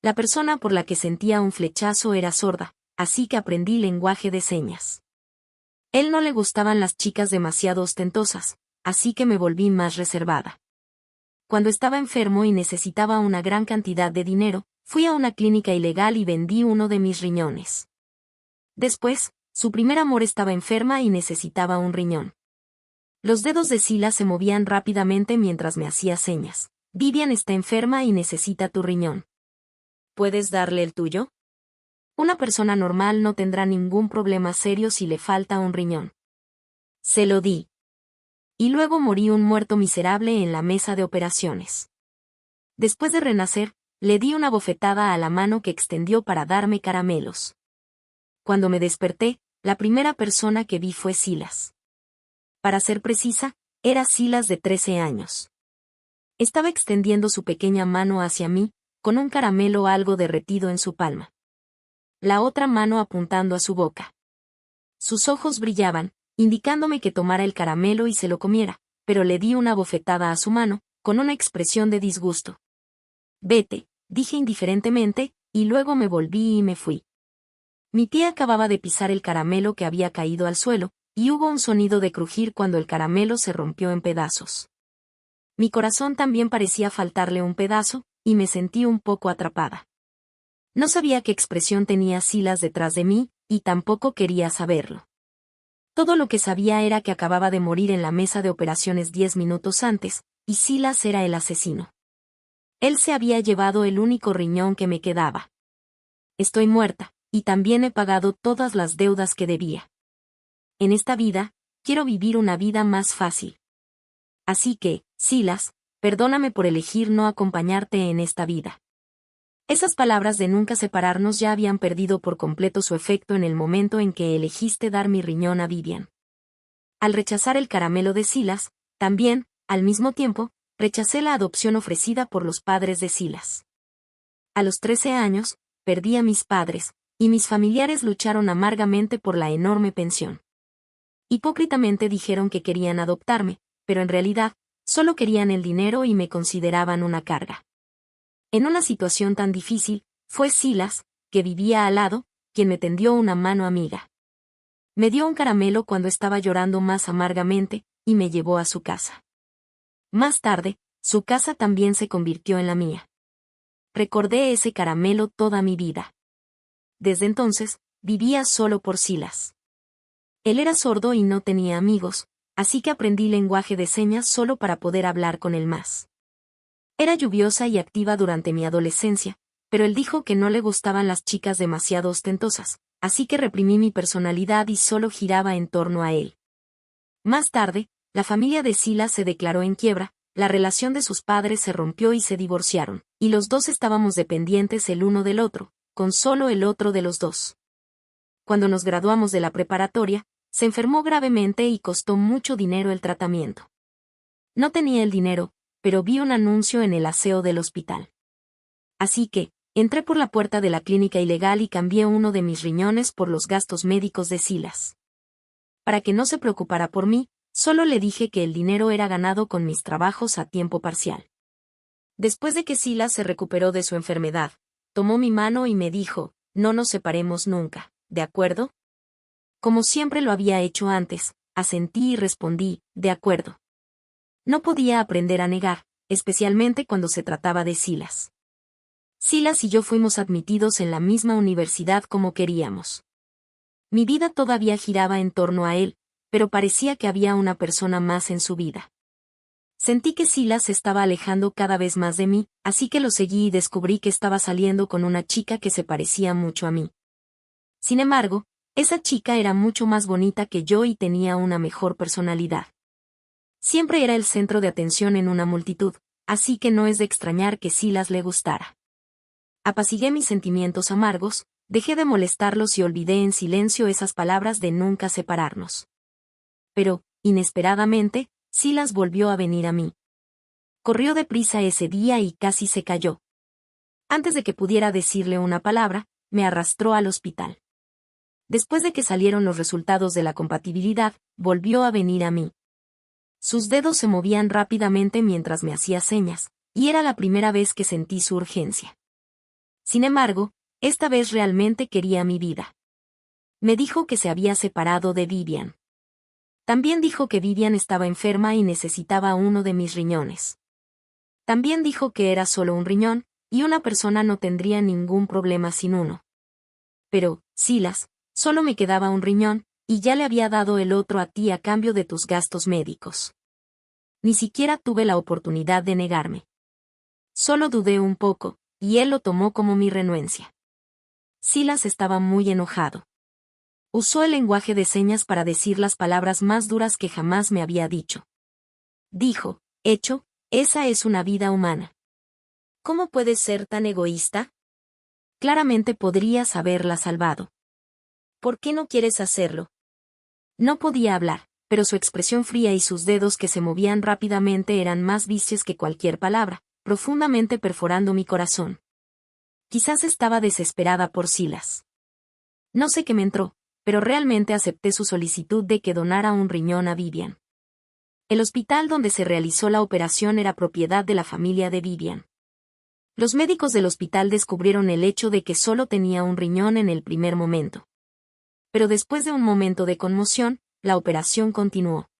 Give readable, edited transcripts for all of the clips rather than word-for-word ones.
La persona por la que sentía un flechazo era sorda, así que aprendí lenguaje de señas. Él no le gustaban las chicas demasiado ostentosas, así que me volví más reservada. Cuando estaba enfermo y necesitaba una gran cantidad de dinero, fui a una clínica ilegal y vendí uno de mis riñones. Después, su primer amor estaba enferma y necesitaba un riñón. Los dedos de Silas se movían rápidamente mientras me hacía señas. Vivian está enferma y necesita tu riñón. ¿Puedes darle el tuyo? Una persona normal no tendrá ningún problema serio si le falta un riñón. Se lo di. Y luego morí un muerto miserable en la mesa de operaciones. Después de renacer, le di una bofetada a la mano que extendió para darme caramelos. Cuando me desperté, la primera persona que vi fue Silas. Para ser precisa, era Silas de 13 años. Estaba extendiendo su pequeña mano hacia mí, con un caramelo algo derretido en su palma. La otra mano apuntando a su boca. Sus ojos brillaban, indicándome que tomara el caramelo y se lo comiera, pero le di una bofetada a su mano, con una expresión de disgusto. Vete, dije indiferentemente, y luego me volví y me fui. Mi tía acababa de pisar el caramelo que había caído al suelo, y hubo un sonido de crujir cuando el caramelo se rompió en pedazos. Mi corazón también parecía faltarle un pedazo, y me sentí un poco atrapada. No sabía qué expresión tenía Silas detrás de mí, y tampoco quería saberlo. Todo lo que sabía era que acababa de morir en la mesa de operaciones 10 minutos antes, y Silas era el asesino. Él se había llevado el único riñón que me quedaba. Estoy muerta, y también he pagado todas las deudas que debía. En esta vida, quiero vivir una vida más fácil. Así que, Silas, perdóname por elegir no acompañarte en esta vida. Esas palabras de nunca separarnos ya habían perdido por completo su efecto en el momento en que elegiste dar mi riñón a Vivian. Al rechazar el caramelo de Silas, también, al mismo tiempo, rechacé la adopción ofrecida por los padres de Silas. A los 13 años, perdí a mis padres, y mis familiares lucharon amargamente por la enorme pensión. Hipócritamente dijeron que querían adoptarme, pero en realidad, solo querían el dinero y me consideraban una carga. En una situación tan difícil, fue Silas, que vivía al lado, quien me tendió una mano amiga. Me dio un caramelo cuando estaba llorando más amargamente, y me llevó a su casa. Más tarde, su casa también se convirtió en la mía. Recordé ese caramelo toda mi vida. Desde entonces, vivía solo por Silas. Él era sordo y no tenía amigos, así que aprendí lenguaje de señas solo para poder hablar con él más. Era lluviosa y activa durante mi adolescencia, pero él dijo que no le gustaban las chicas demasiado ostentosas, así que reprimí mi personalidad y solo giraba en torno a él. Más tarde, la familia de Silas se declaró en quiebra, la relación de sus padres se rompió y se divorciaron, y los dos estábamos dependientes el uno del otro, con solo el otro de los dos. Cuando nos graduamos de la preparatoria, se enfermó gravemente y costó mucho dinero el tratamiento. No tenía el dinero, pero vi un anuncio en el aseo del hospital. Así que, entré por la puerta de la clínica ilegal y cambié uno de mis riñones por los gastos médicos de Silas. Para que no se preocupara por mí, solo le dije que el dinero era ganado con mis trabajos a tiempo parcial. Después de que Silas se recuperó de su enfermedad, tomó mi mano y me dijo, no nos separemos nunca, ¿de acuerdo? Como siempre lo había hecho antes, asentí y respondí, de acuerdo. No podía aprender a negar, especialmente cuando se trataba de Silas. Silas y yo fuimos admitidos en la misma universidad como queríamos. Mi vida todavía giraba en torno a él, pero parecía que había una persona más en su vida. Sentí que Silas se estaba alejando cada vez más de mí, así que lo seguí y descubrí que estaba saliendo con una chica que se parecía mucho a mí. Sin embargo, esa chica era mucho más bonita que yo y tenía una mejor personalidad. Siempre era el centro de atención en una multitud, así que no es de extrañar que Silas le gustara. Apacigué mis sentimientos amargos, dejé de molestarlos y olvidé en silencio esas palabras de nunca separarnos. Pero, inesperadamente, Silas volvió a venir a mí. Corrió deprisa ese día y casi se cayó. Antes de que pudiera decirle una palabra, me arrastró al hospital. Después de que salieron los resultados de la compatibilidad, volvió a venir a mí. Sus dedos se movían rápidamente mientras me hacía señas, y era la primera vez que sentí su urgencia. Sin embargo, esta vez realmente quería mi vida. Me dijo que se había separado de Vivian. También dijo que Vivian estaba enferma y necesitaba uno de mis riñones. También dijo que era solo un riñón, y una persona no tendría ningún problema sin uno. Pero, Silas, solo me quedaba un riñón, y ya le había dado el otro a ti a cambio de tus gastos médicos. Ni siquiera tuve la oportunidad de negarme. Solo dudé un poco, y él lo tomó como mi renuencia. Silas estaba muy enojado. Usó el lenguaje de señas para decir las palabras más duras que jamás me había dicho. Dijo, hecho, esa es una vida humana. ¿Cómo puedes ser tan egoísta? Claramente podrías haberla salvado. ¿Por qué no quieres hacerlo? No podía hablar, pero su expresión fría y sus dedos que se movían rápidamente eran más vicios que cualquier palabra, profundamente perforando mi corazón. Quizás estaba desesperada por Silas. No sé qué me entró, pero realmente acepté su solicitud de que donara un riñón a Vivian. El hospital donde se realizó la operación era propiedad de la familia de Vivian. Los médicos del hospital descubrieron el hecho de que solo tenía un riñón en el primer momento. Pero después de un momento de conmoción, la operación continuó.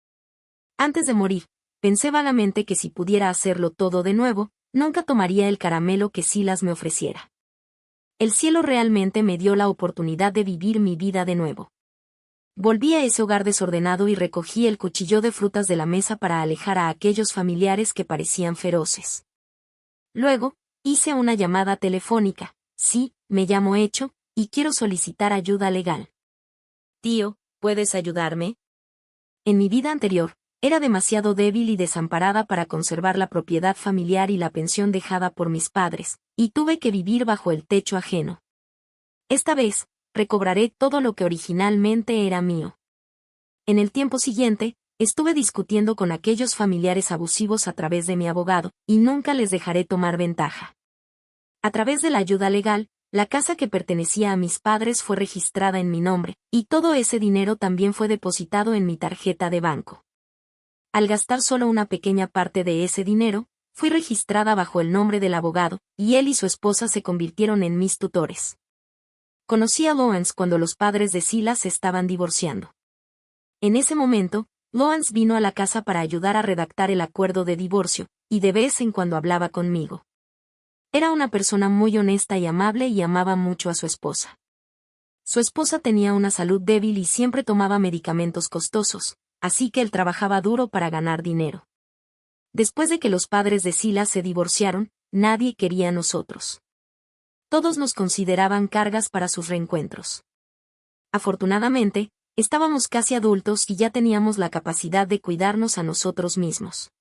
Antes de morir, pensé vagamente que si pudiera hacerlo todo de nuevo, nunca tomaría el caramelo que Silas me ofreciera. El cielo realmente me dio la oportunidad de vivir mi vida de nuevo. Volví a ese hogar desordenado y recogí el cuchillo de frutas de la mesa para alejar a aquellos familiares que parecían feroces. Luego, hice una llamada telefónica. Sí, me llamo Hecho, y quiero solicitar ayuda legal. Tío, ¿puedes ayudarme? En mi vida anterior, era demasiado débil y desamparada para conservar la propiedad familiar y la pensión dejada por mis padres, y tuve que vivir bajo el techo ajeno. Esta vez, recobraré todo lo que originalmente era mío. En el tiempo siguiente, estuve discutiendo con aquellos familiares abusivos a través de mi abogado, y nunca les dejaré tomar ventaja. A través de la ayuda legal, la casa que pertenecía a mis padres fue registrada en mi nombre, y todo ese dinero también fue depositado en mi tarjeta de banco. Al gastar solo una pequeña parte de ese dinero, fui registrada bajo el nombre del abogado, y él y su esposa se convirtieron en mis tutores. Conocí a Lawrence cuando los padres de Silas se estaban divorciando. En ese momento, Lawrence vino a la casa para ayudar a redactar el acuerdo de divorcio, y de vez en cuando hablaba conmigo. Era una persona muy honesta y amable y amaba mucho a su esposa. Su esposa tenía una salud débil y siempre tomaba medicamentos costosos, así que él trabajaba duro para ganar dinero. Después de que los padres de Silas se divorciaron, nadie quería a nosotros. Todos nos consideraban cargas para sus reencuentros. Afortunadamente, estábamos casi adultos y ya teníamos la capacidad de cuidarnos a nosotros mismos.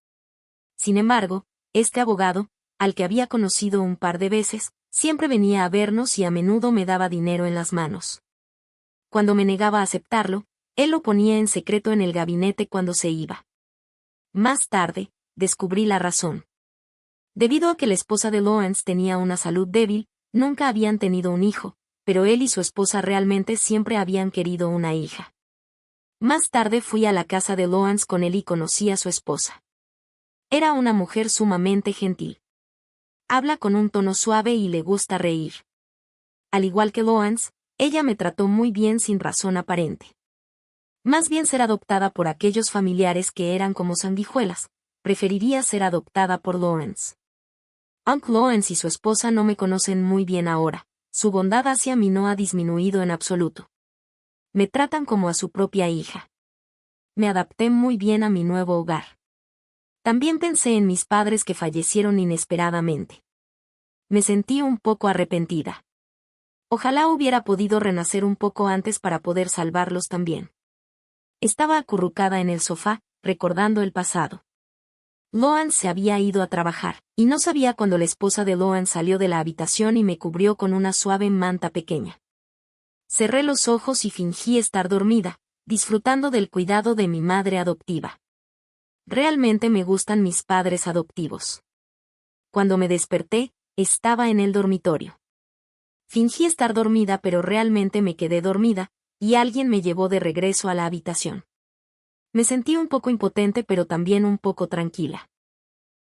Sin embargo, este abogado, al que había conocido un par de veces, siempre venía a vernos y a menudo me daba dinero en las manos. Cuando me negaba a aceptarlo, él lo ponía en secreto en el gabinete cuando se iba. Más tarde, descubrí la razón. Debido a que la esposa de Lawrence tenía una salud débil, nunca habían tenido un hijo, pero él y su esposa realmente siempre habían querido una hija. Más tarde fui a la casa de Lawrence con él y conocí a su esposa. Era una mujer sumamente gentil. Habla con un tono suave y le gusta reír. Al igual que Lawrence, ella me trató muy bien sin razón aparente. Más bien ser adoptada por aquellos familiares que eran como sanguijuelas, preferiría ser adoptada por Lawrence. Uncle Lawrence y su esposa no me conocen muy bien ahora, su bondad hacia mí no ha disminuido en absoluto. Me tratan como a su propia hija. Me adapté muy bien a mi nuevo hogar. También pensé en mis padres que fallecieron inesperadamente. Me sentí un poco arrepentida. Ojalá hubiera podido renacer un poco antes para poder salvarlos también. Estaba acurrucada en el sofá, recordando el pasado. Lawrence se había ido a trabajar, y no sabía cuando la esposa de Lawrence salió de la habitación y me cubrió con una suave manta pequeña. Cerré los ojos y fingí estar dormida, disfrutando del cuidado de mi madre adoptiva. Realmente me gustan mis padres adoptivos. Cuando me desperté, estaba en el dormitorio. Fingí estar dormida pero realmente me quedé dormida, y alguien me llevó de regreso a la habitación. Me sentí un poco impotente pero también un poco tranquila.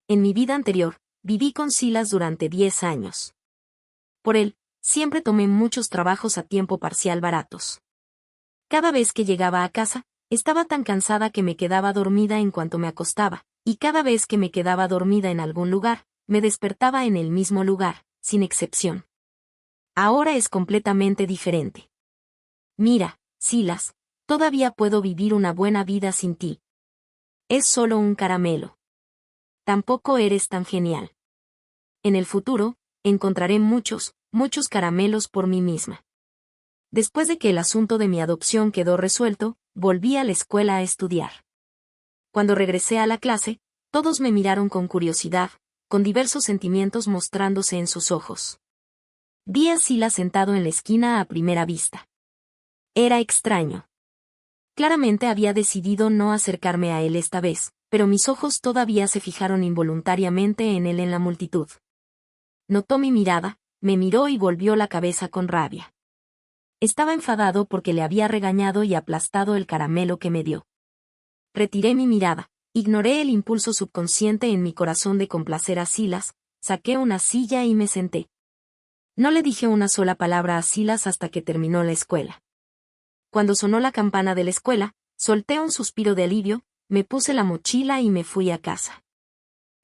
En mi vida anterior, viví con Silas durante 10 años. Por él, siempre tomé muchos trabajos a tiempo parcial baratos. Cada vez que llegaba a casa, estaba tan cansada que me quedaba dormida en cuanto me acostaba, y cada vez que me quedaba dormida en algún lugar, me despertaba en el mismo lugar, sin excepción. Ahora es completamente diferente. Mira, Silas, todavía puedo vivir una buena vida sin ti. Es solo un caramelo. Tampoco eres tan genial. En el futuro, encontraré muchos caramelos por mí misma. Después de que el asunto de mi adopción quedó resuelto, volví a la escuela a estudiar. Cuando regresé a la clase, todos me miraron con curiosidad, con diversos sentimientos mostrándose en sus ojos. Vi a Silas sentado en la esquina a primera vista. Era extraño. Claramente había decidido no acercarme a él esta vez, pero mis ojos todavía se fijaron involuntariamente en él en la multitud. Notó mi mirada, me miró y volvió la cabeza con rabia. Estaba enfadado porque le había regañado y aplastado el caramelo que me dio. Retiré mi mirada, ignoré el impulso subconsciente en mi corazón de complacer a Silas, saqué una silla y me senté. No le dije una sola palabra a Silas hasta que terminó la escuela. Cuando sonó la campana de la escuela, solté un suspiro de alivio, me puse la mochila y me fui a casa.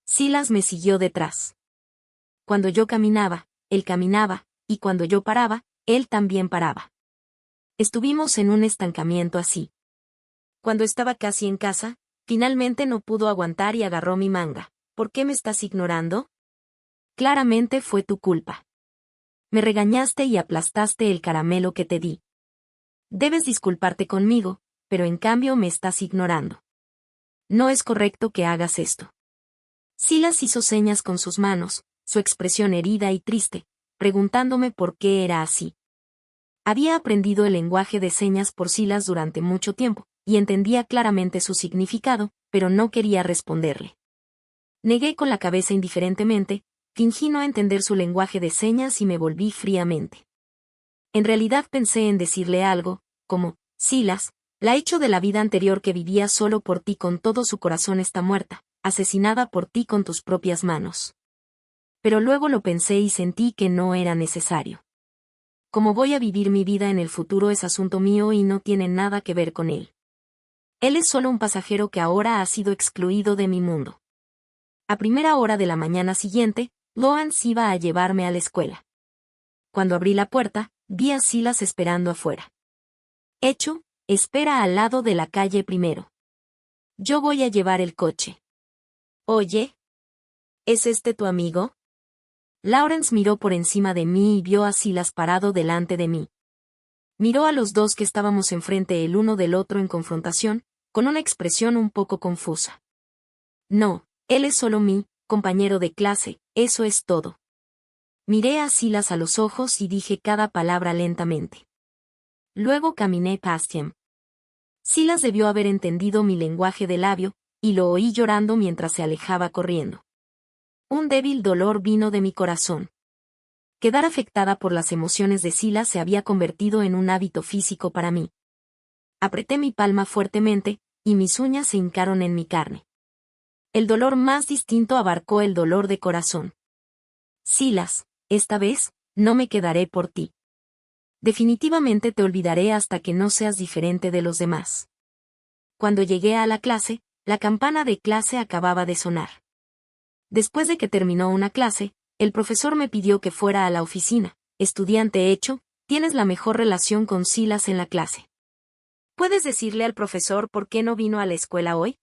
Silas me siguió detrás. Cuando yo caminaba, él caminaba, y cuando yo paraba, él también paraba. Estuvimos en un estancamiento así. Cuando estaba casi en casa, finalmente no pudo aguantar y agarró mi manga. ¿Por qué me estás ignorando? Claramente fue tu culpa. Me regañaste y aplastaste el caramelo que te di. Debes disculparte conmigo, pero en cambio me estás ignorando. No es correcto que hagas esto. Silas hizo señas con sus manos, su expresión herida y triste, preguntándome por qué era así. Había aprendido el lenguaje de señas por Silas durante mucho tiempo, y entendía claramente su significado, pero no quería responderle. Negué con la cabeza indiferentemente, fingí no entender su lenguaje de señas y me volví fríamente. En realidad pensé en decirle algo, como, Silas, la hecho de la vida anterior que vivía solo por ti con todo su corazón está muerta, asesinada por ti con tus propias manos. Pero luego lo pensé y sentí que no era necesario. Cómo voy a vivir mi vida en el futuro es asunto mío y no tiene nada que ver con él. Él es solo un pasajero que ahora ha sido excluido de mi mundo. A primera hora de la mañana siguiente, Lawrence iba a llevarme a la escuela. Cuando abrí la puerta, vi a Silas esperando afuera. Hecho, espera al lado de la calle primero. Yo voy a llevar el coche. Oye, ¿es este tu amigo? Lawrence miró por encima de mí y vio a Silas parado delante de mí. Miró a los dos que estábamos enfrente el uno del otro en confrontación, con una expresión un poco confusa. No, él es solo mi compañero de clase, eso es todo. Miré a Silas a los ojos y dije cada palabra lentamente. Luego caminé past him. Silas debió haber entendido mi lenguaje de labio, y lo oí llorando mientras se alejaba corriendo. Un débil dolor vino de mi corazón. Quedar afectada por las emociones de Silas se había convertido en un hábito físico para mí. Apreté mi palma fuertemente, y mis uñas se hincaron en mi carne. El dolor más distinto abarcó el dolor de corazón. Silas, esta vez, no me quedaré por ti. Definitivamente te olvidaré hasta que no seas diferente de los demás. Cuando llegué a la clase, la campana de clase acababa de sonar. Después de que terminó una clase, el profesor me pidió que fuera a la oficina. Estudiante hecho, tienes la mejor relación con Silas en la clase. ¿Puedes decirle al profesor por qué no vino a la escuela hoy?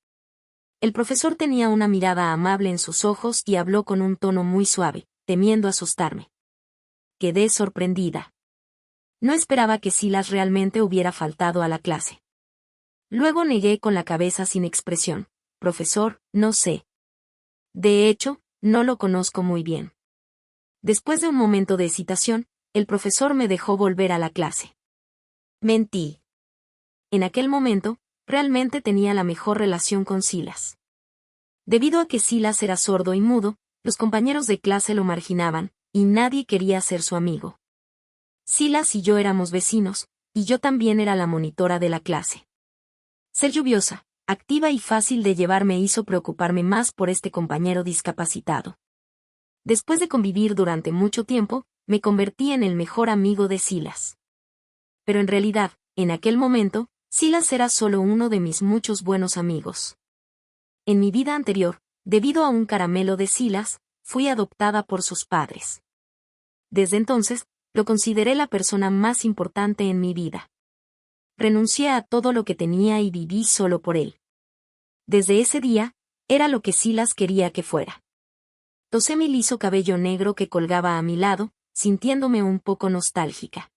El profesor tenía una mirada amable en sus ojos y habló con un tono muy suave, temiendo asustarme. Quedé sorprendida. No esperaba que Silas realmente hubiera faltado a la clase. Luego negué con la cabeza sin expresión. Profesor, no sé. De hecho, no lo conozco muy bien. Después de un momento de hesitación, el profesor me dejó volver a la clase. Mentí. En aquel momento, realmente tenía la mejor relación con Silas. Debido a que Silas era sordo y mudo, los compañeros de clase lo marginaban, y nadie quería ser su amigo. Silas y yo éramos vecinos, y yo también era la monitora de la clase. Ser lluviosa, activa y fácil de llevar me hizo preocuparme más por este compañero discapacitado. Después de convivir durante mucho tiempo, me convertí en el mejor amigo de Silas. Pero en realidad, en aquel momento, Silas era solo uno de mis muchos buenos amigos. En mi vida anterior, debido a un caramelo de Silas, fui adoptada por sus padres. Desde entonces, lo consideré la persona más importante en mi vida. Renuncié a todo lo que tenía y viví solo por él. Desde ese día, era lo que Silas quería que fuera. Tosé mi liso cabello negro que colgaba a mi lado, sintiéndome un poco nostálgica.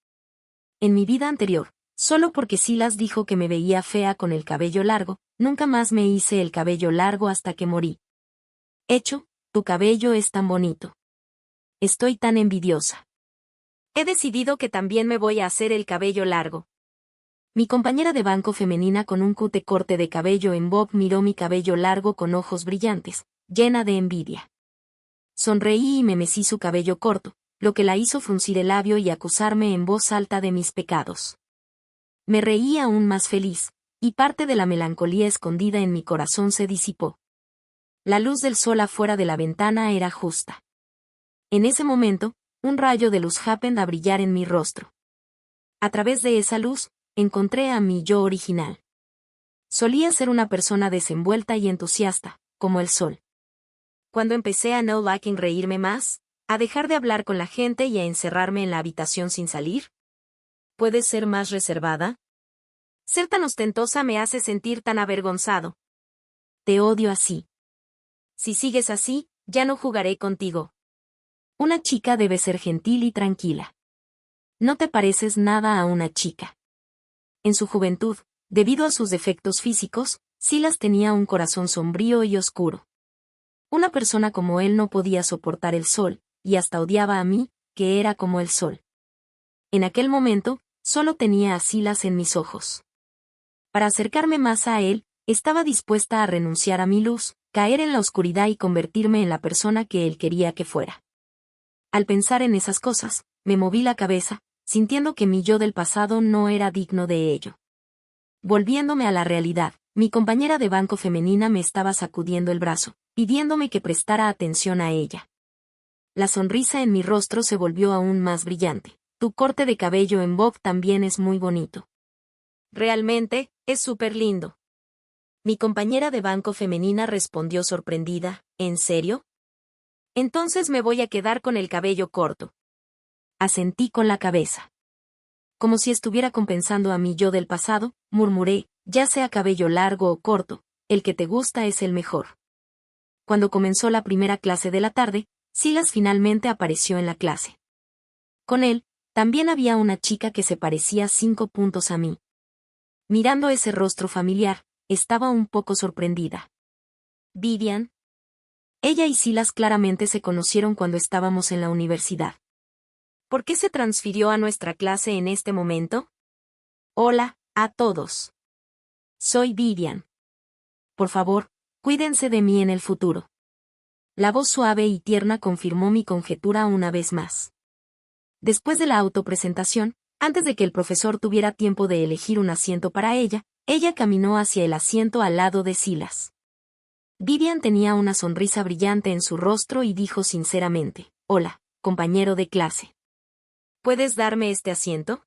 En mi vida anterior, solo porque Silas dijo que me veía fea con el cabello largo, nunca más me hice el cabello largo hasta que morí. Hecho, tu cabello es tan bonito. Estoy tan envidiosa. He decidido que también me voy a hacer el cabello largo. Mi compañera de banco femenina con un cute corte de cabello en bob miró mi cabello largo con ojos brillantes, llena de envidia. Sonreí y me mecí su cabello corto, lo que la hizo fruncir el labio y acusarme en voz alta de mis pecados. Me reí aún más feliz, y parte de la melancolía escondida en mi corazón se disipó. La luz del sol afuera de la ventana era justa. En ese momento, un rayo de luz happened a brillar en mi rostro. A través de esa luz, encontré a mi yo original. Solía ser una persona desenvuelta y entusiasta, como el sol. Cuando empecé a no liking reírme más, a dejar de hablar con la gente y a encerrarme en la habitación sin salir. ¿Puedes ser más reservada? Ser tan ostentosa me hace sentir tan avergonzado. Te odio así. Si sigues así, ya no jugaré contigo. Una chica debe ser gentil y tranquila. No te pareces nada a una chica. En su juventud, debido a sus defectos físicos, Silas tenía un corazón sombrío y oscuro. Una persona como él no podía soportar el sol, y hasta odiaba a mí, que era como el sol. En aquel momento, solo tenía a Silas en mis ojos. Para acercarme más a él, estaba dispuesta a renunciar a mi luz, caer en la oscuridad y convertirme en la persona que él quería que fuera. Al pensar en esas cosas, me moví la cabeza, sintiendo que mi yo del pasado no era digno de ello. Volviéndome a la realidad, mi compañera de banco femenina me estaba sacudiendo el brazo, pidiéndome que prestara atención a ella. La sonrisa en mi rostro se volvió aún más brillante. Tu corte de cabello en bob también es muy bonito. Realmente, es súper lindo. Mi compañera de banco femenina respondió sorprendida, ¿en serio? Entonces me voy a quedar con el cabello corto. Asentí con la cabeza. Como si estuviera compensando a mi yo del pasado, murmuré, ya sea cabello largo o corto, el que te gusta es el mejor. Cuando comenzó la primera clase de la tarde, Silas finalmente apareció en la clase. Con él, también había una chica que se parecía 5 puntos a mí. Mirando ese rostro familiar, estaba un poco sorprendida. Vivian. Ella y Silas claramente se conocieron cuando estábamos en la universidad. ¿Por qué se transfirió a nuestra clase en este momento? Hola, a todos. Soy Vivian. Por favor, cuídense de mí en el futuro. La voz suave y tierna confirmó mi conjetura una vez más. Después de la autopresentación, antes de que el profesor tuviera tiempo de elegir un asiento para ella, ella caminó hacia el asiento al lado de Silas. Vivian tenía una sonrisa brillante en su rostro y dijo sinceramente, «Hola, compañero de clase. ¿Puedes darme este asiento?»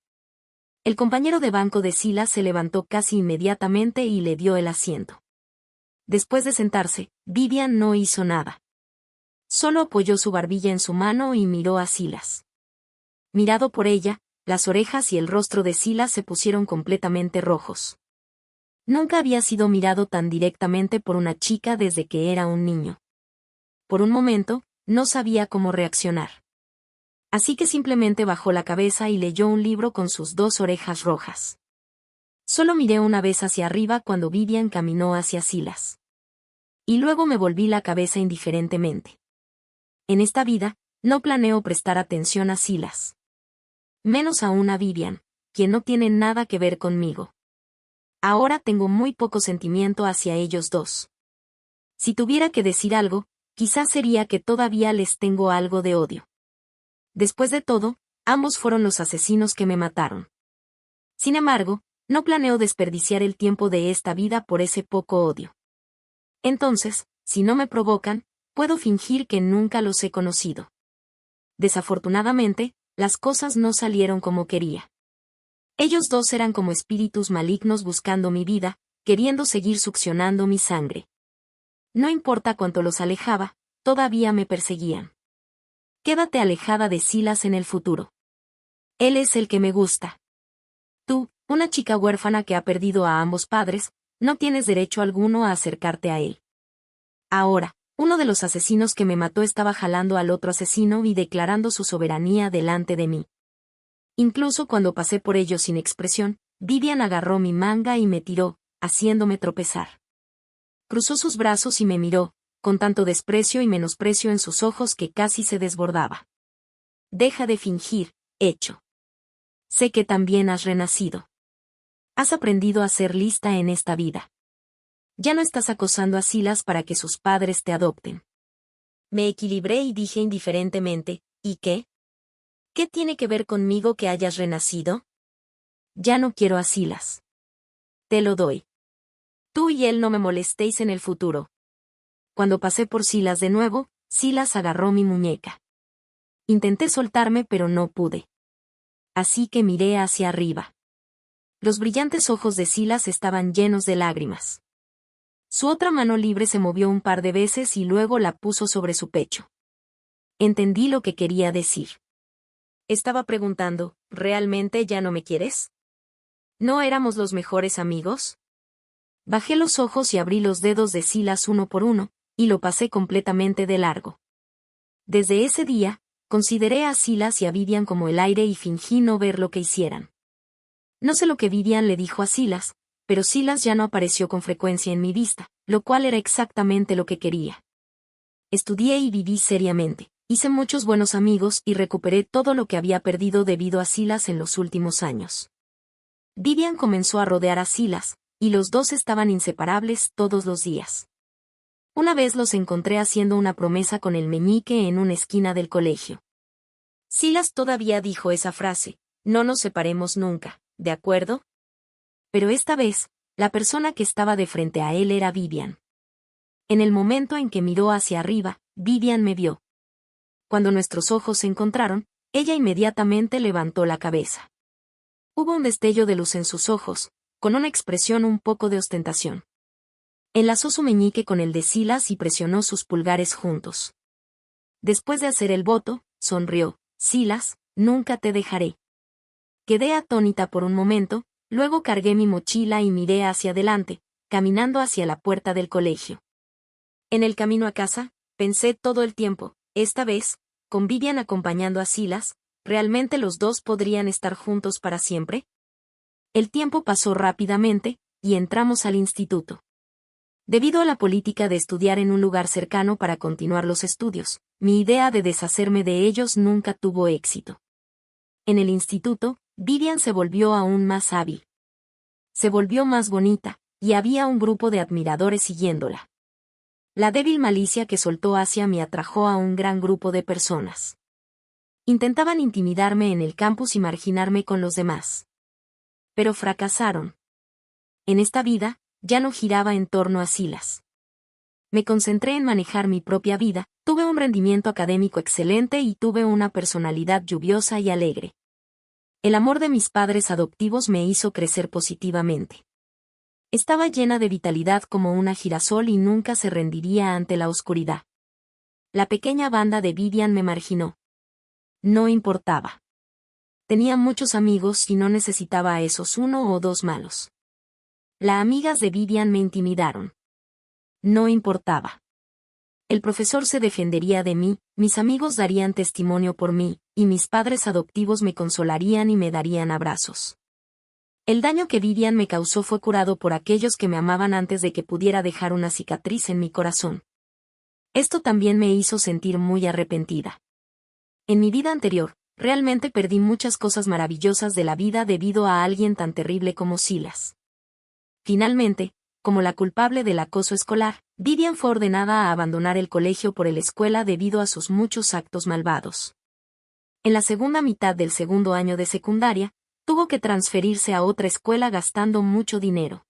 El compañero de banco de Silas se levantó casi inmediatamente y le dio el asiento. Después de sentarse, Vivian no hizo nada. Solo apoyó su barbilla en su mano y miró a Silas. Mirado por ella, las orejas y el rostro de Silas se pusieron completamente rojos. Nunca había sido mirado tan directamente por una chica desde que era un niño. Por un momento, no sabía cómo reaccionar. Así que simplemente bajó la cabeza y leyó un libro con sus 2 orejas rojas. Solo miré una vez hacia arriba cuando Vivian caminó hacia Silas. Y luego me volví la cabeza indiferentemente. En esta vida, no planeo prestar atención a Silas. Menos aún a Vivian, quien no tiene nada que ver conmigo. Ahora tengo muy poco sentimiento hacia ellos dos. Si tuviera que decir algo, quizás sería que todavía les tengo algo de odio. Después de todo, ambos fueron los asesinos que me mataron. Sin embargo, no planeo desperdiciar el tiempo de esta vida por ese poco odio. Entonces, si no me provocan, puedo fingir que nunca los he conocido. Desafortunadamente, las cosas no salieron como quería. Ellos dos eran como espíritus malignos buscando mi vida, queriendo seguir succionando mi sangre. No importa cuánto los alejaba, todavía me perseguían. Quédate alejada de Silas en el futuro. Él es el que me gusta. Tú, una chica huérfana que ha perdido a ambos padres, no tienes derecho alguno a acercarte a él. Ahora, uno de los asesinos que me mató estaba jalando al otro asesino y declarando su soberanía delante de mí. Incluso cuando pasé por ellos sin expresión, Vivian agarró mi manga y me tiró, haciéndome tropezar. Cruzó sus brazos y me miró, con tanto desprecio y menosprecio en sus ojos que casi se desbordaba. Deja de fingir, hecho. Sé que también has renacido. Has aprendido a ser lista en esta vida. Ya no estás acosando a Silas para que sus padres te adopten. Me equilibré y dije indiferentemente, ¿y qué? ¿Qué tiene que ver conmigo que hayas renacido? Ya no quiero a Silas. Te lo doy. Tú y él no me molestéis en el futuro. Cuando pasé por Silas de nuevo, Silas agarró mi muñeca. Intenté soltarme pero no pude. Así que miré hacia arriba. Los brillantes ojos de Silas estaban llenos de lágrimas. Su otra mano libre se movió un par de veces y luego la puso sobre su pecho. Entendí lo que quería decir. Estaba preguntando, ¿realmente ya no me quieres? ¿No éramos los mejores amigos? Bajé los ojos y abrí los dedos de Silas uno por uno, y lo pasé completamente de largo. Desde ese día, consideré a Silas y a Vivian como el aire y fingí no ver lo que hicieran. No sé lo que Vivian le dijo a Silas, pero Silas ya no apareció con frecuencia en mi vista, lo cual era exactamente lo que quería. Estudié y viví seriamente, hice muchos buenos amigos y recuperé todo lo que había perdido debido a Silas en los últimos años. Vivian comenzó a rodear a Silas, y los dos estaban inseparables todos los días. Una vez los encontré haciendo una promesa con el meñique en una esquina del colegio. Silas todavía dijo esa frase, no nos separemos nunca, ¿de acuerdo? Pero esta vez, la persona que estaba de frente a él era Vivian. En el momento en que miró hacia arriba, Vivian me vio. Cuando nuestros ojos se encontraron, ella inmediatamente levantó la cabeza. Hubo un destello de luz en sus ojos, con una expresión un poco de ostentación. Enlazó su meñique con el de Silas y presionó sus pulgares juntos. Después de hacer el voto, sonrió, Silas, nunca te dejaré. Quedé atónita por un momento, luego cargué mi mochila y miré hacia adelante, caminando hacia la puerta del colegio. En el camino a casa, pensé todo el tiempo, esta vez, con Vivian acompañando a Silas, ¿realmente los dos podrían estar juntos para siempre? El tiempo pasó rápidamente, y entramos al instituto. Debido a la política de estudiar en un lugar cercano para continuar los estudios, mi idea de deshacerme de ellos nunca tuvo éxito. En el instituto, Vivian se volvió aún más hábil. Se volvió más bonita, y había un grupo de admiradores siguiéndola. La débil malicia que soltó hacia mí atrajo a un gran grupo de personas. Intentaban intimidarme en el campus y marginarme con los demás. Pero fracasaron. En esta vida, ya no giraba en torno a Silas. Me concentré en manejar mi propia vida, tuve un rendimiento académico excelente y tuve una personalidad lluviosa y alegre. El amor de mis padres adoptivos me hizo crecer positivamente. Estaba llena de vitalidad como una girasol y nunca se rendiría ante la oscuridad. La pequeña banda de Vivian me marginó. No importaba. Tenía muchos amigos y no necesitaba a esos uno o dos malos. Las amigas de Vivian me intimidaron. No importaba. El profesor se defendería de mí, mis amigos darían testimonio por mí, y mis padres adoptivos me consolarían y me darían abrazos. El daño que Vivian me causó fue curado por aquellos que me amaban antes de que pudiera dejar una cicatriz en mi corazón. Esto también me hizo sentir muy arrepentida. En mi vida anterior, realmente perdí muchas cosas maravillosas de la vida debido a alguien tan terrible como Silas. Finalmente, como la culpable del acoso escolar, Vivian fue ordenada a abandonar el colegio por la escuela debido a sus muchos actos malvados. En la segunda mitad del segundo año de secundaria, tuvo que transferirse a otra escuela gastando mucho dinero.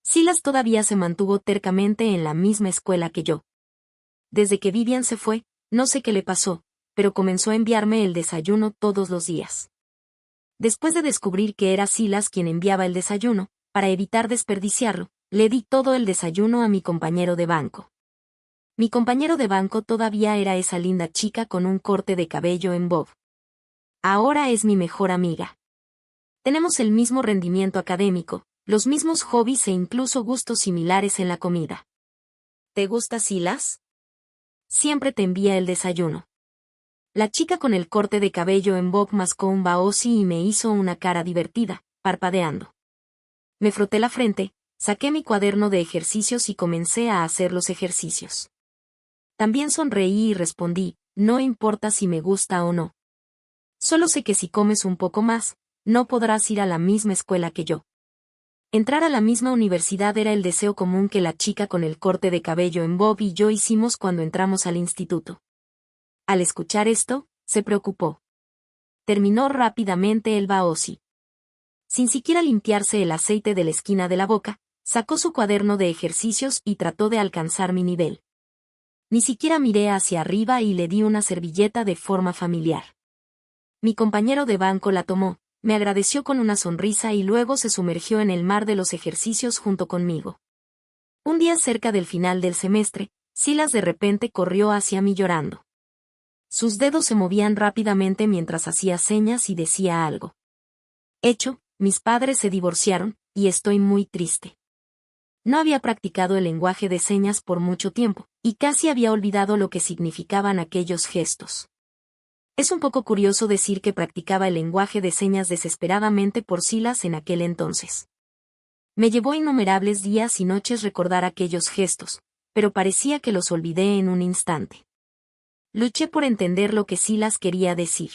Silas todavía se mantuvo tercamente en la misma escuela que yo. Desde que Vivian se fue, no sé qué le pasó, pero comenzó a enviarme el desayuno todos los días. Después de descubrir que era Silas quien enviaba el desayuno, para evitar desperdiciarlo, le di todo el desayuno a mi compañero de banco. Mi compañero de banco todavía era esa linda chica con un corte de cabello en bob. Ahora es mi mejor amiga. Tenemos el mismo rendimiento académico, los mismos hobbies e incluso gustos similares en la comida. ¿Te gusta Silas? Siempre te envía el desayuno. La chica con el corte de cabello en bob mascó un baozi y me hizo una cara divertida, parpadeando. Me froté la frente, saqué mi cuaderno de ejercicios y comencé a hacer los ejercicios. También sonreí y respondí, no importa si me gusta o no. Solo sé que si comes un poco más, no podrás ir a la misma escuela que yo. Entrar a la misma universidad era el deseo común que la chica con el corte de cabello en bob y yo hicimos cuando entramos al instituto. Al escuchar esto, se preocupó. Terminó rápidamente el baozi. Sin siquiera limpiarse el aceite de la esquina de la boca, sacó su cuaderno de ejercicios y trató de alcanzar mi nivel. Ni siquiera miré hacia arriba y le di una servilleta de forma familiar. Mi compañero de banco la tomó, me agradeció con una sonrisa y luego se sumergió en el mar de los ejercicios junto conmigo. Un día cerca del final del semestre, Silas de repente corrió hacia mí llorando. Sus dedos se movían rápidamente mientras hacía señas y decía algo. Hecho, mis padres se divorciaron, y estoy muy triste. No había practicado el lenguaje de señas por mucho tiempo, y casi había olvidado lo que significaban aquellos gestos. Es un poco curioso decir que practicaba el lenguaje de señas desesperadamente por Silas en aquel entonces. Me llevó innumerables días y noches recordar aquellos gestos, pero parecía que los olvidé en un instante. Luché por entender lo que Silas quería decir.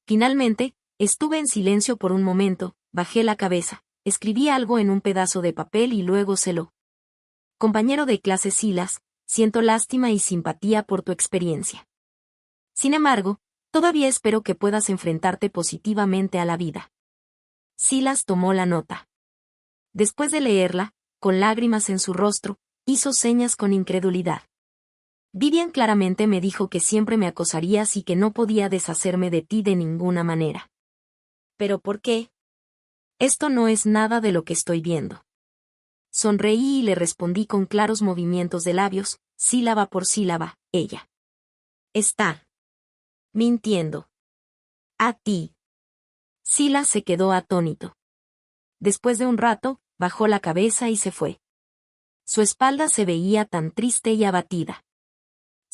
Finalmente, estuve en silencio por un momento, bajé la cabeza, escribí algo en un pedazo de papel y luego se lo. Compañero de clase Silas, siento lástima y simpatía por tu experiencia. Sin embargo, todavía espero que puedas enfrentarte positivamente a la vida. Silas tomó la nota. Después de leerla, con lágrimas en su rostro, hizo señas con incredulidad. Vivian claramente me dijo que siempre me acosarías y que no podía deshacerme de ti de ninguna manera. ¿Pero por qué? Esto no es nada de lo que estoy viendo. Sonreí y le respondí con claros movimientos de labios, sílaba por sílaba, ella. Está mintiendo. A ti. Silas se quedó atónito. Después de un rato, bajó la cabeza y se fue. Su espalda se veía tan triste y abatida.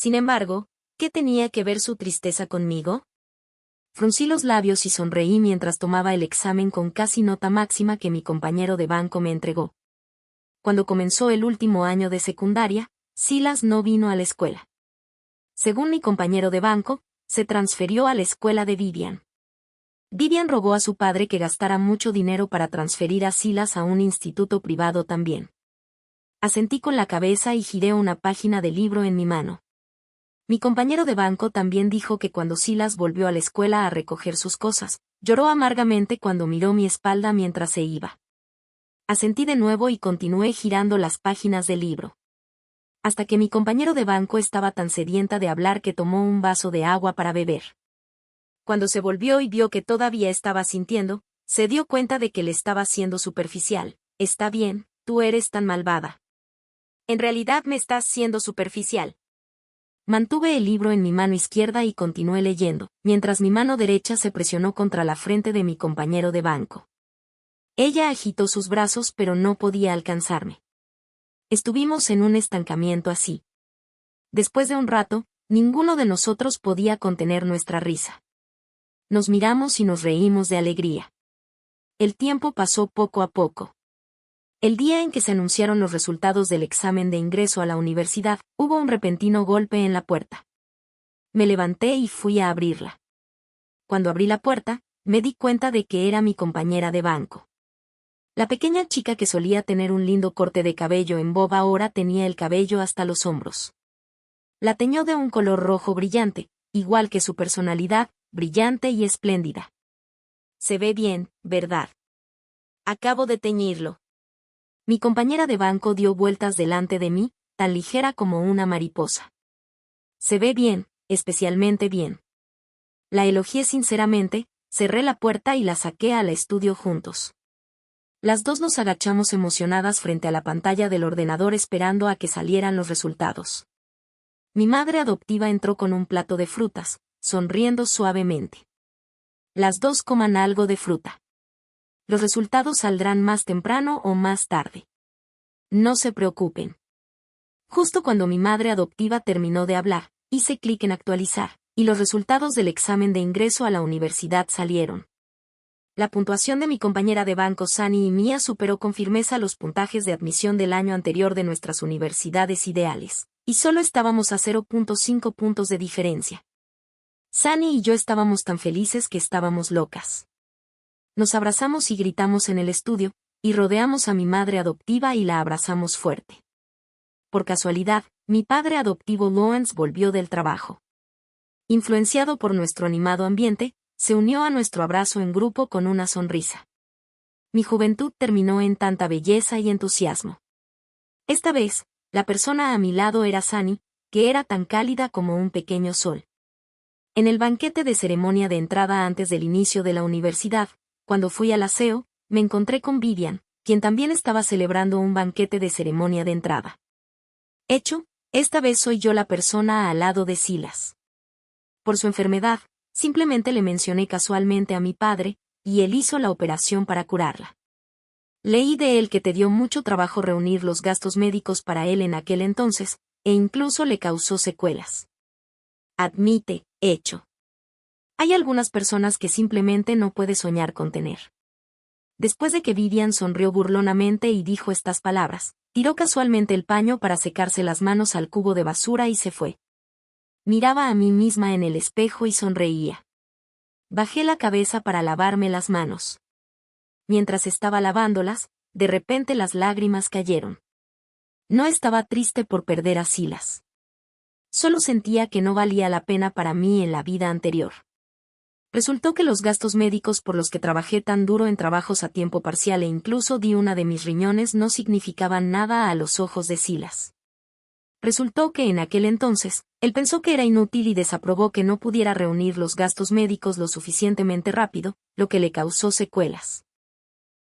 Sin embargo, ¿qué tenía que ver su tristeza conmigo? Fruncí los labios y sonreí mientras tomaba el examen con casi nota máxima que mi compañero de banco me entregó. Cuando comenzó el último año de secundaria, Silas no vino a la escuela. Según mi compañero de banco, se transfirió a la escuela de Vivian. Vivian rogó a su padre que gastara mucho dinero para transferir a Silas a un instituto privado también. Asentí con la cabeza y giré una página del libro en mi mano. Mi compañero de banco también dijo que cuando Silas volvió a la escuela a recoger sus cosas, lloró amargamente cuando miró mi espalda mientras se iba. Asentí de nuevo y continué girando las páginas del libro. Hasta que mi compañero de banco estaba tan sedienta de hablar que tomó un vaso de agua para beber. Cuando se volvió y vio que todavía estaba sintiendo, se dio cuenta de que le estaba siendo superficial. Está bien, tú eres tan malvada. En realidad me estás siendo superficial. Mantuve el libro en mi mano izquierda y continué leyendo, mientras mi mano derecha se presionó contra la frente de mi compañero de banco. Ella agitó sus brazos pero no podía alcanzarme. Estuvimos en un estancamiento así. Después de un rato, ninguno de nosotros podía contener nuestra risa. Nos miramos y nos reímos de alegría. El tiempo pasó poco a poco. El día en que se anunciaron los resultados del examen de ingreso a la universidad, hubo un repentino golpe en la puerta. Me levanté y fui a abrirla. Cuando abrí la puerta, me di cuenta de que era mi compañera de banco. La pequeña chica que solía tener un lindo corte de cabello en bob ahora tenía el cabello hasta los hombros. La teñó de un color rojo brillante, igual que su personalidad, brillante y espléndida. Se ve bien, ¿verdad? Acabo de teñirlo. Mi compañera de banco dio vueltas delante de mí, tan ligera como una mariposa. Se ve bien, especialmente bien. La elogié sinceramente, cerré la puerta y la saqué al estudio juntos. Las dos nos agachamos emocionadas frente a la pantalla del ordenador esperando a que salieran los resultados. Mi madre adoptiva entró con un plato de frutas, sonriendo suavemente. Las dos coman algo de fruta. Los resultados saldrán más temprano o más tarde. No se preocupen. Justo cuando mi madre adoptiva terminó de hablar, hice clic en actualizar, y los resultados del examen de ingreso a la universidad salieron. La puntuación de mi compañera de banco Sani y mía superó con firmeza los puntajes de admisión del año anterior de nuestras universidades ideales, y solo estábamos a 0.5 puntos de diferencia. Sani y yo estábamos tan felices que estábamos locas. Nos abrazamos y gritamos en el estudio, y rodeamos a mi madre adoptiva y la abrazamos fuerte. Por casualidad, mi padre adoptivo Lawrence volvió del trabajo. Influenciado por nuestro animado ambiente, se unió a nuestro abrazo en grupo con una sonrisa. Mi juventud terminó en tanta belleza y entusiasmo. Esta vez, la persona a mi lado era Sani, que era tan cálida como un pequeño sol. En el banquete de ceremonia de entrada antes del inicio de la universidad, cuando fui al aseo, me encontré con Vivian, quien también estaba celebrando un banquete de ceremonia de entrada. Hecho, esta vez soy yo la persona al lado de Silas. Por su enfermedad, simplemente le mencioné casualmente a mi padre, y él hizo la operación para curarla. Leí de él que te dio mucho trabajo reunir los gastos médicos para él en aquel entonces, e incluso le causó secuelas. Admite, hecho. Hay algunas personas que simplemente no puede soñar con tener. Después de que Vivian sonrió burlonamente y dijo estas palabras, tiró casualmente el paño para secarse las manos al cubo de basura y se fue. Miraba a mí misma en el espejo y sonreía. Bajé la cabeza para lavarme las manos. Mientras estaba lavándolas, de repente las lágrimas cayeron. No estaba triste por perder a Silas. Solo sentía que no valía la pena para mí en la vida anterior. Resultó que los gastos médicos por los que trabajé tan duro en trabajos a tiempo parcial e incluso di una de mis riñones no significaban nada a los ojos de Silas. Resultó que en aquel entonces, él pensó que era inútil y desaprobó que no pudiera reunir los gastos médicos lo suficientemente rápido, lo que le causó secuelas.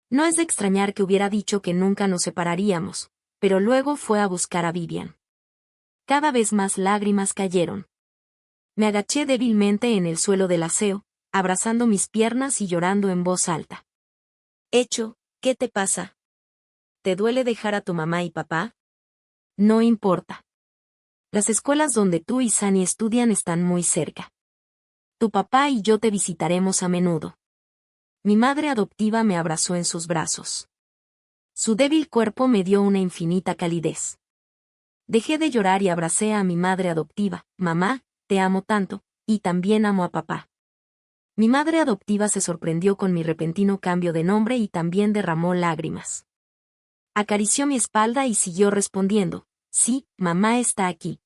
No es de extrañar que hubiera dicho que nunca nos separaríamos, pero luego fue a buscar a Vivian. Cada vez más lágrimas cayeron. Me agaché débilmente en el suelo del aseo, abrazando mis piernas y llorando en voz alta. Hecho, ¿qué te pasa? ¿Te duele dejar a tu mamá y papá? No importa. Las escuelas donde tú y Sani estudian están muy cerca. Tu papá y yo te visitaremos a menudo. Mi madre adoptiva me abrazó en sus brazos. Su débil cuerpo me dio una infinita calidez. Dejé de llorar y abracé a mi madre adoptiva. Mamá, te amo tanto, y también amo a papá. Mi madre adoptiva se sorprendió con mi repentino cambio de nombre y también derramó lágrimas. Acarició mi espalda y siguió respondiendo, sí, mamá está aquí.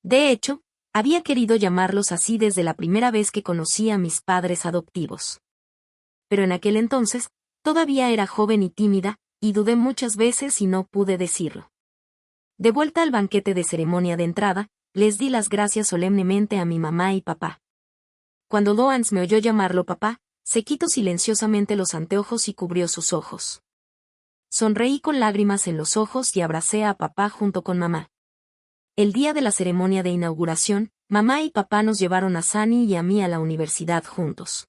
De hecho, había querido llamarlos así desde la primera vez que conocí a mis padres adoptivos. Pero en aquel entonces, todavía era joven y tímida, y dudé muchas veces y no pude decirlo. De vuelta al banquete de ceremonia de entrada, les di las gracias solemnemente a mi mamá y papá. Cuando Lawrence me oyó llamarlo papá, se quitó silenciosamente los anteojos y cubrió sus ojos. Sonreí con lágrimas en los ojos y abracé a papá junto con mamá. El día de la ceremonia de inauguración, mamá y papá nos llevaron a Sani y a mí a la universidad juntos.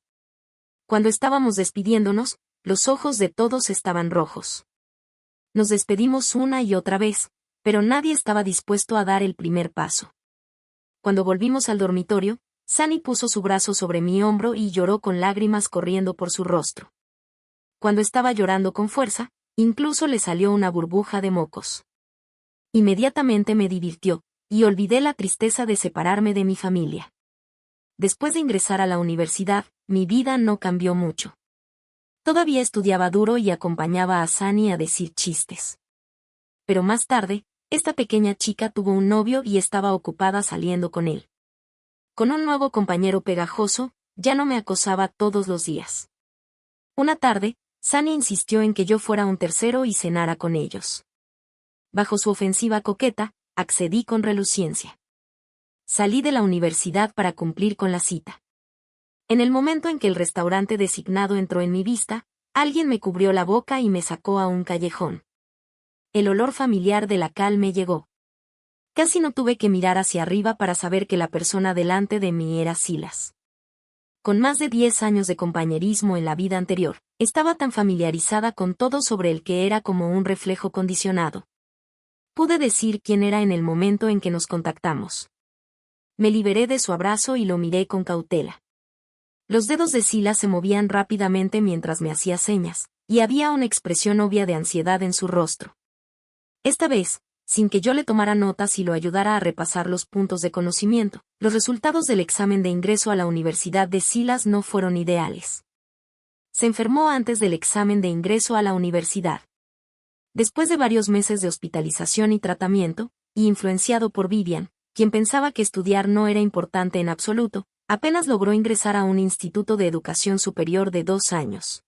Cuando estábamos despidiéndonos, los ojos de todos estaban rojos. Nos despedimos una y otra vez, pero nadie estaba dispuesto a dar el primer paso. Cuando volvimos al dormitorio, Sani puso su brazo sobre mi hombro y lloró con lágrimas corriendo por su rostro. Cuando estaba llorando con fuerza, incluso le salió una burbuja de mocos. Inmediatamente me divirtió, y olvidé la tristeza de separarme de mi familia. Después de ingresar a la universidad, mi vida no cambió mucho. Todavía estudiaba duro y acompañaba a Sani a decir chistes. Pero más tarde, esta pequeña chica tuvo un novio y estaba ocupada saliendo con él. Con un nuevo compañero pegajoso, ya no me acosaba todos los días. Una tarde, Sani insistió en que yo fuera un tercero y cenara con ellos. Bajo su ofensiva coqueta, accedí con reluciencia. salí de la universidad para cumplir con la cita. En el momento en que el restaurante designado entró en mi vista, alguien me cubrió la boca y me sacó a un callejón. El olor familiar de la cal me llegó. Casi no tuve que mirar hacia arriba para saber que la persona delante de mí era Silas. Con más de 10 años de compañerismo en la vida anterior, estaba tan familiarizada con todo sobre el que era como un reflejo condicionado. Pude decir quién era en el momento en que nos contactamos. Me liberé de su abrazo y lo miré con cautela. Los dedos de Silas se movían rápidamente mientras me hacía señas, y había una expresión obvia de ansiedad en su rostro. Esta vez, sin que yo le tomara notas y lo ayudara a repasar los puntos de conocimiento, los resultados del examen de ingreso a la universidad de Silas no fueron ideales. Se enfermó antes del examen de ingreso a la universidad. Después de varios meses de hospitalización y tratamiento, y influenciado por Vivian, quien pensaba que estudiar no era importante en absoluto, apenas logró ingresar a un instituto de educación superior de 2 años.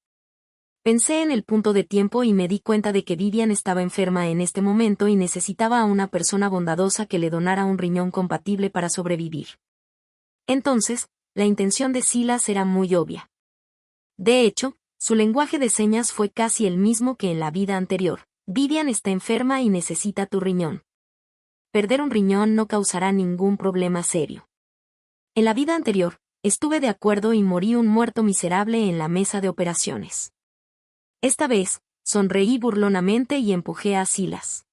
Pensé en el punto de tiempo y me di cuenta de que Vivian estaba enferma en este momento y necesitaba a una persona bondadosa que le donara un riñón compatible para sobrevivir. Entonces, la intención de Silas era muy obvia. De hecho, su lenguaje de señas fue casi el mismo que en la vida anterior. Vivian está enferma y necesita tu riñón. Perder un riñón no causará ningún problema serio. En la vida anterior, estuve de acuerdo y morí un muerto miserable en la mesa de operaciones. Esta vez, sonreí burlonamente y empujé a Silas.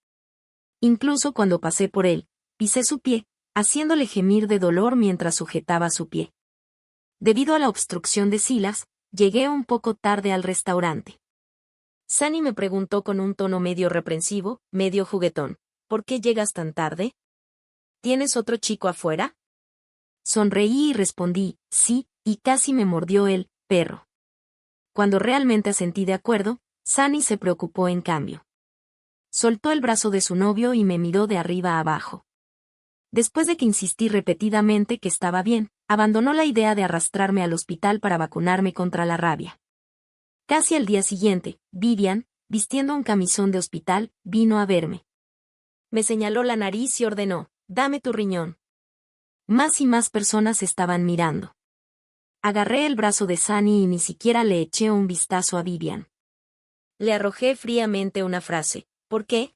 Incluso cuando pasé por él, pisé su pie, haciéndole gemir de dolor mientras sujetaba su pie. Debido a la obstrucción de Silas, llegué un poco tarde al restaurante. Sunny me preguntó con un tono medio reprensivo, medio juguetón, ¿por qué llegas tan tarde? ¿Tienes otro chico afuera? Sonreí y respondí, sí, y casi me mordió el perro. Cuando realmente asentí de acuerdo, Sunny se preocupó en cambio. Soltó el brazo de su novio y me miró de arriba a abajo. Después de que insistí repetidamente que estaba bien, abandonó la idea de arrastrarme al hospital para vacunarme contra la rabia. Casi al día siguiente, Vivian, vistiendo un camisón de hospital, vino a verme. Me señaló la nariz y ordenó, «Dame tu riñón». Más y más personas estaban mirando. Agarré el brazo de Sunny y ni siquiera le eché un vistazo a Vivian. Le arrojé fríamente una frase, ¿por qué?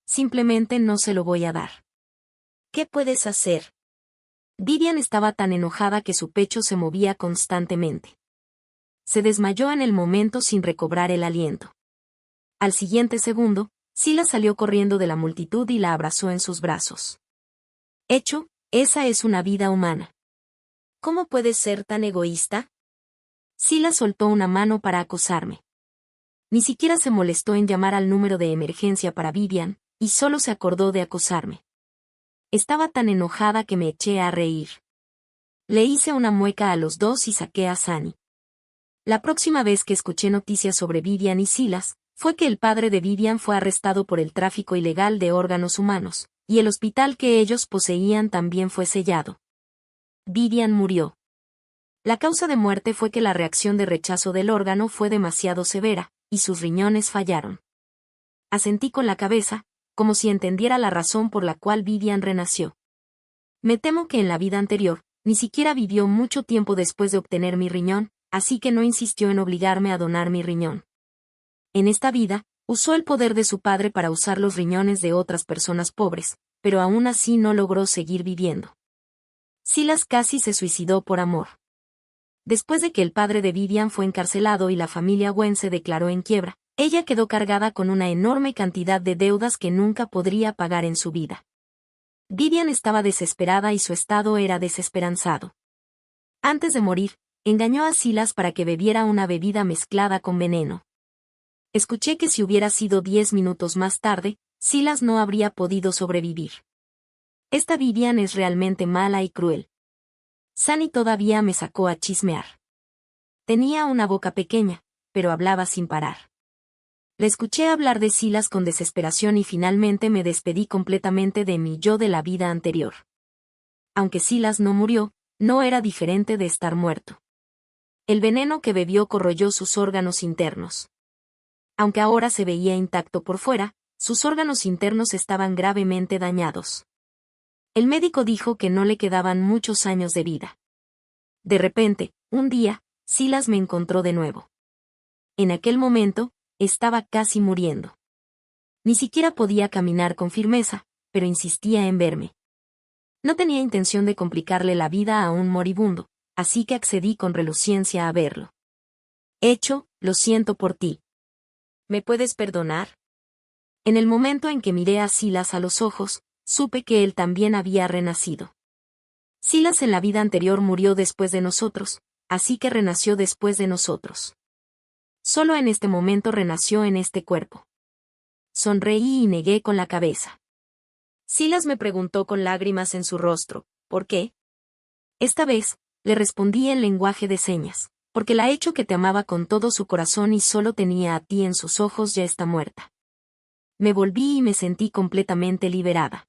Simplemente no se lo voy a dar. ¿Qué puedes hacer? Vivian estaba tan enojada que su pecho se movía constantemente. Se desmayó en el momento sin recobrar el aliento. Al siguiente segundo, Silas salió corriendo de la multitud y la abrazó en sus brazos. Hecho, esa es una vida humana. ¿Cómo puedes ser tan egoísta? Silas soltó una mano para acosarme. Ni siquiera se molestó en llamar al número de emergencia para Vivian, y solo se acordó de acosarme. Estaba tan enojada que me eché a reír. Le hice una mueca a los dos y saqué a Sunny. La próxima vez que escuché noticias sobre Vivian y Silas, fue que el padre de Vivian fue arrestado por el tráfico ilegal de órganos humanos, y el hospital que ellos poseían también fue sellado. Vivian murió. La causa de muerte fue que la reacción de rechazo del órgano fue demasiado severa, y sus riñones fallaron. Asentí con la cabeza, como si entendiera la razón por la cual Vivian renació. Me temo que en la vida anterior, ni siquiera vivió mucho tiempo después de obtener mi riñón, así que no insistió en obligarme a donar mi riñón. En esta vida, usó el poder de su padre para usar los riñones de otras personas pobres, pero aún así no logró seguir viviendo. Silas casi se suicidó por amor. Después de que el padre de Vivian fue encarcelado y la familia Gwen se declaró en quiebra, ella quedó cargada con una enorme cantidad de deudas que nunca podría pagar en su vida. Vivian estaba desesperada y su estado era desesperanzado. Antes de morir, engañó a Silas para que bebiera una bebida mezclada con veneno. Escuché que si hubiera sido 10 minutos más tarde, Silas no habría podido sobrevivir. Esta Vivian es realmente mala y cruel. Sunny todavía me sacó a chismear. Tenía una boca pequeña, pero hablaba sin parar. Le escuché hablar de Silas con desesperación y finalmente me despedí completamente de mi yo de la vida anterior. Aunque Silas no murió, no era diferente de estar muerto. El veneno que bebió corroyó sus órganos internos. Aunque ahora se veía intacto por fuera, sus órganos internos estaban gravemente dañados. El médico dijo que no le quedaban muchos años de vida. De repente, un día, Silas me encontró de nuevo. En aquel momento, estaba casi muriendo. Ni siquiera podía caminar con firmeza, pero insistía en verme. No tenía intención de complicarle la vida a un moribundo, así que accedí con reluciencia a verlo. Hecho, lo siento por ti. ¿Me puedes perdonar? En el momento en que miré a Silas a los ojos, supe que él también había renacido. Silas en la vida anterior murió después de nosotros, así que renació después de nosotros. Solo en este momento renació en este cuerpo. Sonreí y negué con la cabeza. Silas me preguntó con lágrimas en su rostro, ¿por qué? Esta vez, le respondí en lenguaje de señas, porque la hecho que te amaba con todo su corazón y solo tenía a ti en sus ojos ya está muerta. Me volví y me sentí completamente liberada.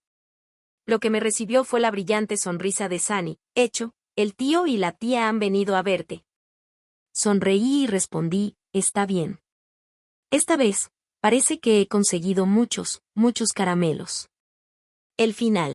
Lo que me recibió fue la brillante sonrisa de Sunny. Hecho, el tío y la tía han venido a verte. Sonreí y respondí, está bien. Esta vez, parece que he conseguido muchos, muchos caramelos. El final.